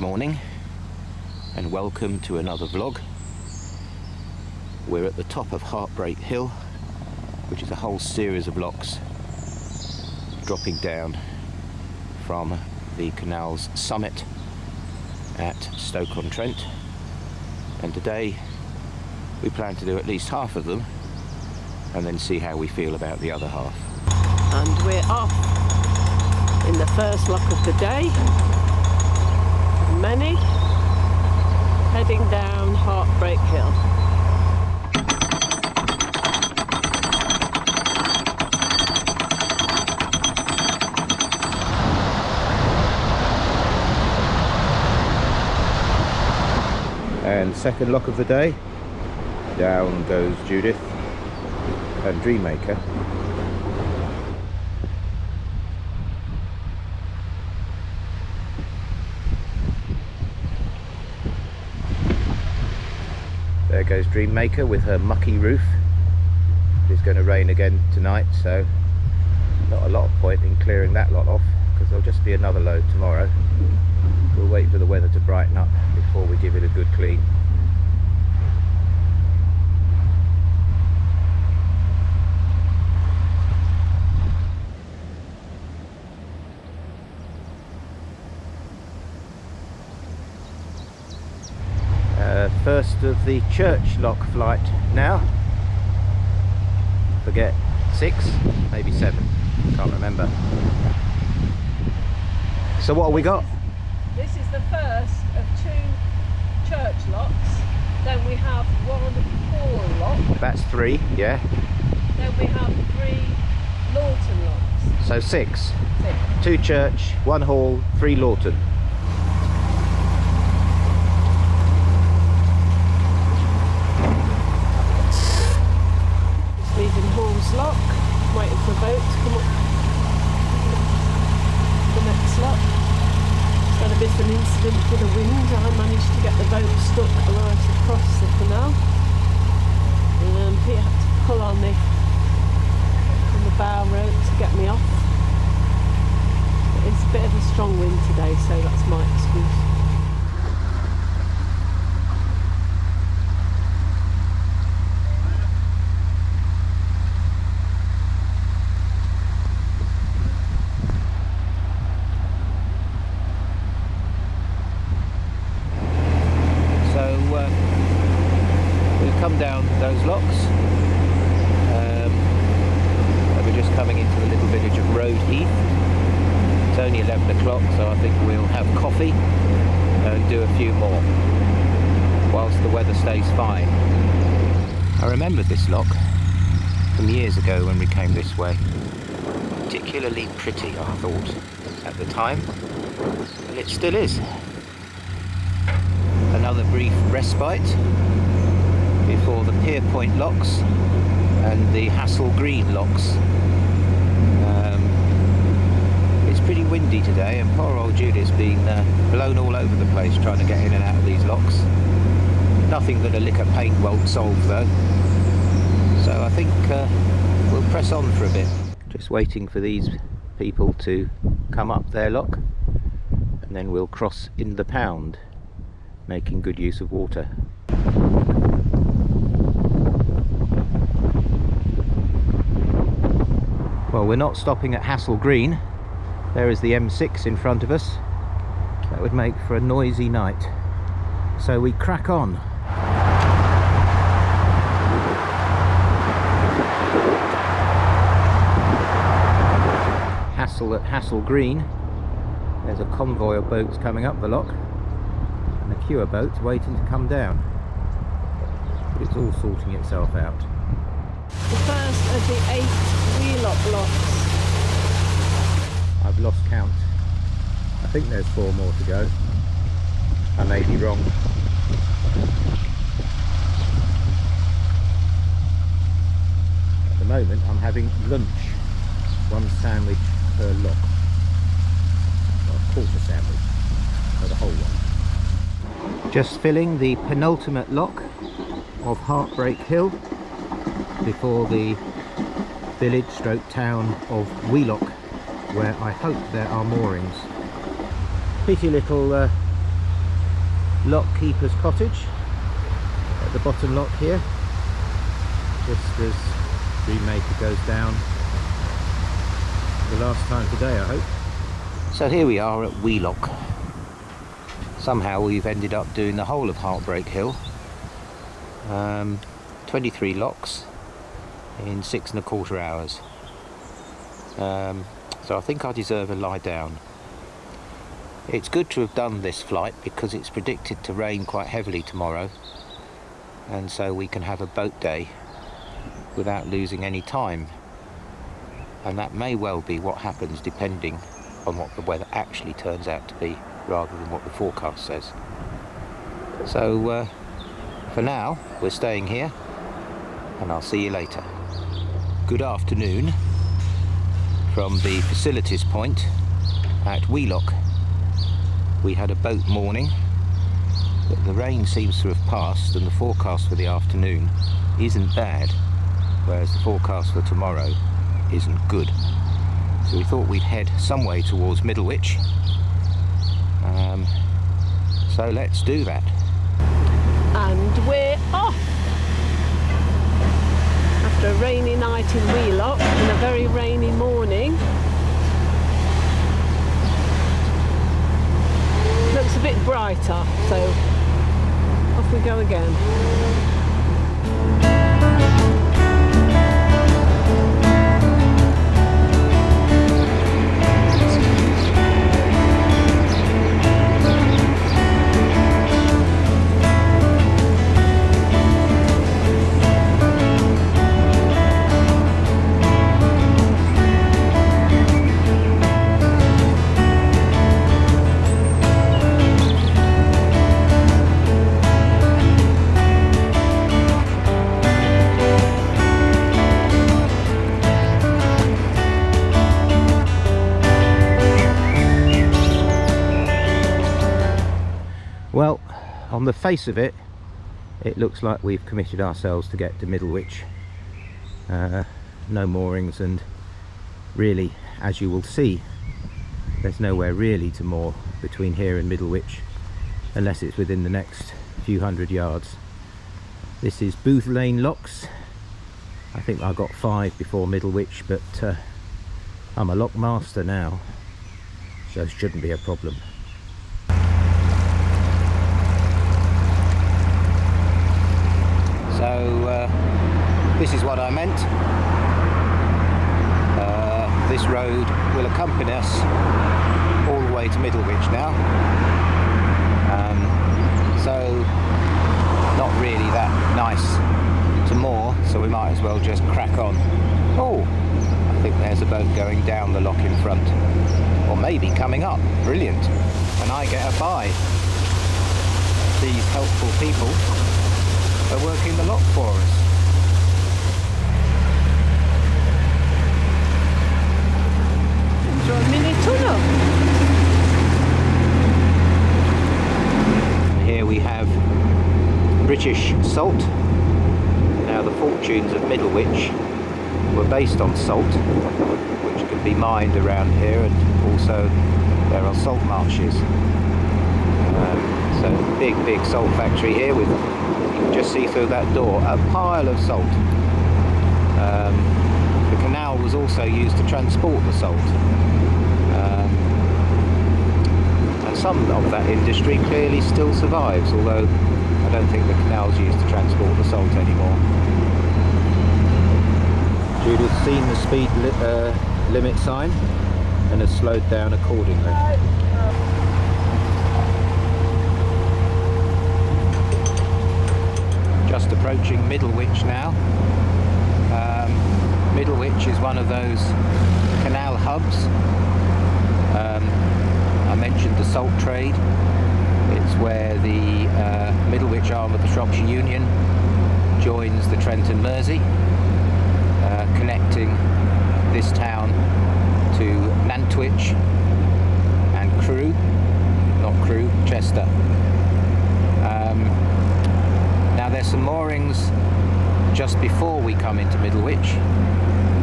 morning and welcome to another vlog. We're at the top of Heartbreak Hill, which is a whole series of locks dropping down from the canal's summit at Stoke-on-Trent, and today we plan to do at least half of them and then see how we feel about the other half. And we're off in the first lock of the day, many, heading down Heartbreak Hill. And second lock of the day, down goes Judith and Dreammaker. There goes Dreammaker with her mucky roof. It's going to rain again tonight, so not a lot of point in clearing that lot off because there'll just be another load tomorrow. We'll wait for the weather to brighten up before we give it a good clean. First of the church lock flight now. Forget, 6, maybe 7, can't remember. So what have we got? This is the first of 2 church locks. Then we have 1 hall lock. That's 3, yeah. Then we have 3 Lawton locks. So 6. 2 church, 1 hall, 3 Lawton. Leaving Hall's lock, waiting for a boat to come up the next lock. Just had a bit of an incident with the wind. I managed to get the boat stuck right across the canal. He had to pull on the bow rope to get me off. It's a bit of a strong wind today, so that's my excuse. Come down those locks, and we're just coming into the little village of Road Heath. It's only 11 o'clock, so I think we'll have coffee and do a few more whilst the weather stays fine. I remember this lock from years ago when we came this way. Particularly pretty, I thought, at the time, and it still is. Another brief respite before the Pier Point locks and the Hassel Green locks. It's pretty windy today, and poor old Judith's been blown all over the place trying to get in and out of these locks. Nothing that a lick of paint won't solve though. So I think we'll press on for a bit. Just waiting for these people to come up their lock, and then we'll cross in the pound, making good use of water. Well, we're not stopping at Hassel Green. There is the M6 in front of us. That would make for a noisy night. So we crack on. Hassel at Hassel Green. There's a convoy of boats coming up the lock and a queue of boats waiting to come down. But it's all sorting itself out. The first of the 8 wheelock locks. I've lost count. I think there's 4 more to go. I may be wrong. At the moment I'm having lunch. 1 sandwich per lock. Well, a quarter sandwich for the whole one. Just filling the penultimate lock of Heartbreak Hill before the village stroke town of Wheelock, where I hope there are moorings. Pretty little lock keeper's cottage at the bottom lock here, just as Dreammaker goes down for the last time today, I hope. So here we are at Wheelock. Somehow we've ended up doing the whole of Heartbreak Hill, 23 locks in 6¼ hours. So I think I deserve a lie down. It's good to have done this flight because it's predicted to rain quite heavily tomorrow, and so we can have a boat day without losing any time, and that may well be what happens depending on what the weather actually turns out to be rather than what the forecast says. So for now we're staying here, and I'll see you later. Good afternoon from the facilities point at Wheelock. We had a boat morning, but the rain seems to have passed and the forecast for the afternoon isn't bad, whereas the forecast for tomorrow isn't good. So we thought we'd head some way towards Middlewich. So let's do that. And we're off! After a rainy night in Wheelock and a very rainy morning. Looks a bit brighter, so off we go again. Well, on the face of it, it looks like we've committed ourselves to get to Middlewich. No moorings, and really, as you will see, there's nowhere really to moor between here and Middlewich unless it's within the next few hundred yards. This is Booth Lane locks. I think I got 5 before Middlewich, but I'm a lock master now, so it shouldn't be a problem. So this is what I meant. This road will accompany us all the way to Middlewich now. So not really that nice to moor, so we might as well just crack on. Oh, I think there's a boat going down the lock in front, or maybe coming up. Brilliant. And I get a bye. These helpful people are working the lock for us. Into a mini tunnel. Here we have British salt. Now the fortunes of Middlewich were based on salt, which can be mined around here, and also there are salt marshes. So big salt factory here with, you can just see through that door, a pile of salt. The canal was also used to transport the salt. And some of that industry clearly still survives, although I don't think the canal's used to transport the salt anymore. Judith's seen the speed limit sign and has slowed down accordingly. Just approaching Middlewich now. Middlewich is one of those canal hubs. I mentioned the salt trade. It's where the Middlewich arm of the Shropshire Union joins the Trent and Mersey, connecting this town to Nantwich and Crewe, not Crewe, Chester. Now there's some moorings just before we come into Middlewich.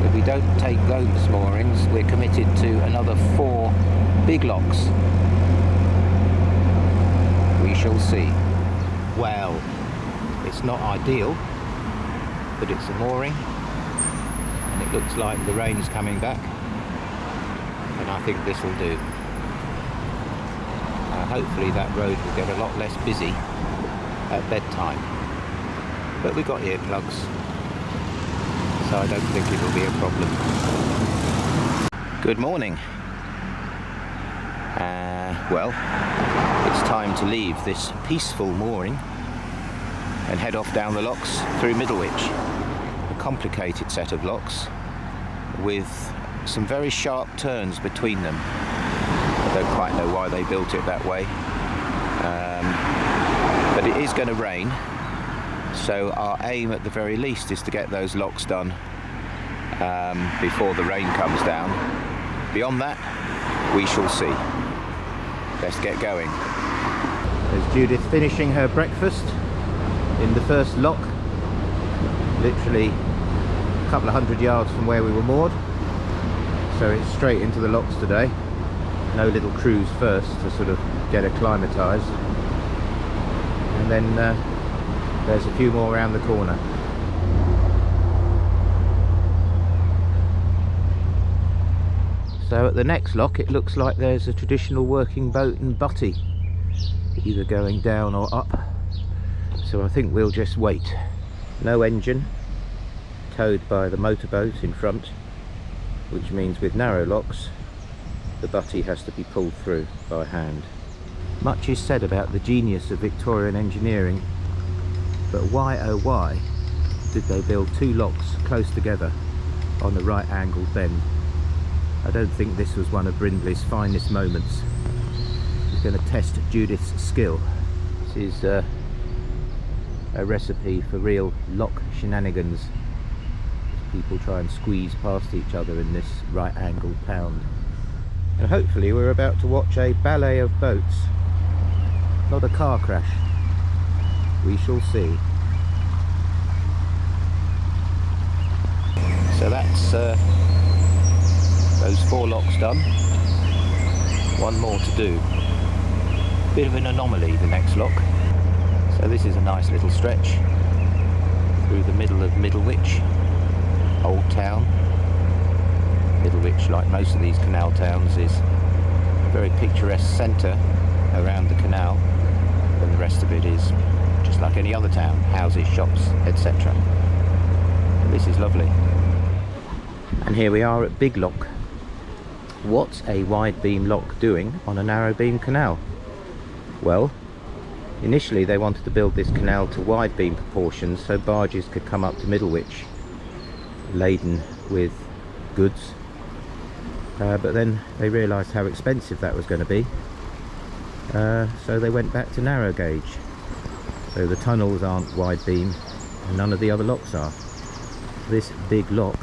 If we don't take those moorings, we're committed to another 4 big locks. We shall see. Well, it's not ideal, but it's a mooring, and it looks like the rain's coming back, and I think this will do. Hopefully that road will get a lot less busy at bedtime, but we got earplugs, so I don't think it will be a problem. Good morning. Well, it's time to leave this peaceful mooring and head off down the locks through Middlewich. A complicated set of locks with some very sharp turns between them. I don't quite know why they built it that way, but it is going to rain, so our aim at the very least is to get those locks done before the rain comes down. Beyond that, we shall see. Let's get going. There's Judith finishing her breakfast in the first lock, literally a couple of 100 yards from where we were moored, so it's straight into the locks today. No little cruise first to sort of get acclimatised, and then there's a few more around the corner. So at the next lock it looks like there's a traditional working boat and butty, either going down or up, so I think we'll just wait. No engine, towed by the motorboat in front, which means with narrow locks the butty has to be pulled through by hand. Much is said about the genius of Victorian engineering, but why oh why did they build two locks close together on the right angled bend? I don't think this was one of Brindley's finest moments. He's going to test Judith's skill. This is a recipe for real lock shenanigans. People try and squeeze past each other in this right angled pound. And hopefully we're about to watch a ballet of boats, not a car crash. We shall see. So that's those 4 locks done. One more to do. Bit of an anomaly, the next lock. So this is a nice little stretch through the middle of Middlewich, Old Town. Middlewich, like most of these canal towns, is a very picturesque centre around the canal, and the rest of it is just like any other town, houses, shops, etc. This is lovely. And here we are at Big Lock. What's a wide beam lock doing on a narrow beam canal? Well, initially they wanted to build this canal to wide beam proportions so barges could come up to Middlewich laden with goods, but then they realised how expensive that was going to be, so they went back to narrow gauge. So the tunnels aren't wide beam and none of the other locks are. This big lock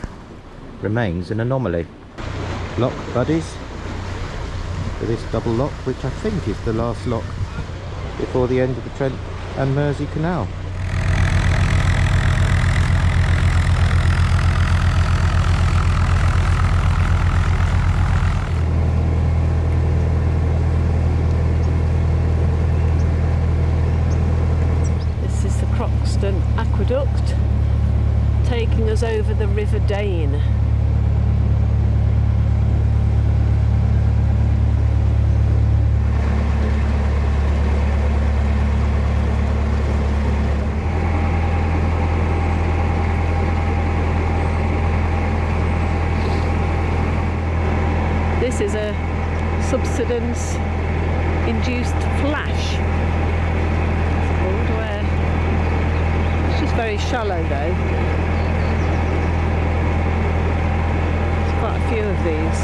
remains an anomaly. Lock buddies for this double lock, which I think is the last lock before the end of the Trent and Mersey Canal. This is the Croxton Aqueduct taking us over the River Dane. This is a subsidence induced flash. It's called, where it's just very shallow though. There's quite a few of these.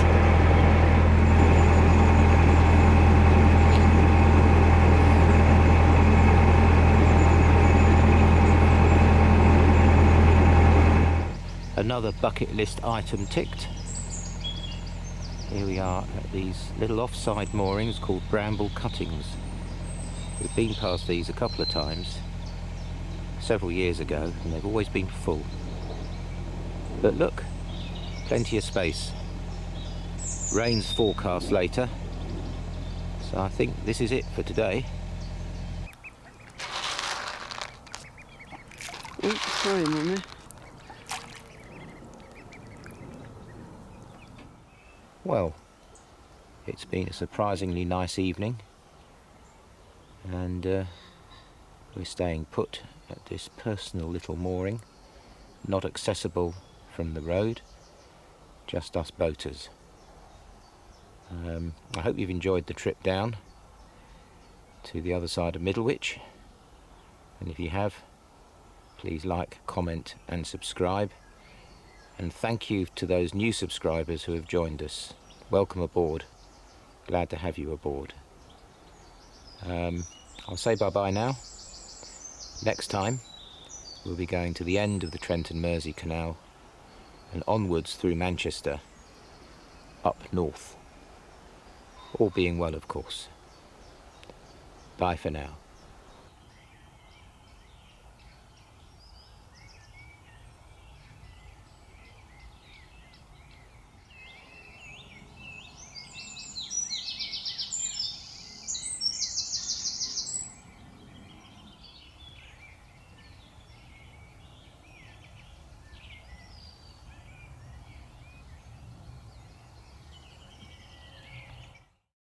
Another bucket list item ticked. Here we are at these little offside moorings called bramble cuttings. We've been past these a couple of times, several years ago, and they've always been full. But look, plenty of space. Rain's forecast later, so I think this is it for today. boat. Sorry, Mummy. Well, it's been a surprisingly nice evening, and we're staying put at this personal little mooring, not accessible from the road, just us boaters. I hope you've enjoyed the trip down to the other side of Middlewich, and if you have, please like, comment and subscribe. And thank you to those new subscribers who have joined us. Welcome aboard. Glad to have you aboard. I'll say bye-bye now. Next time, we'll be going to the end of the Trent and Mersey Canal and onwards through Manchester, up north. All being well, of course. Bye for now.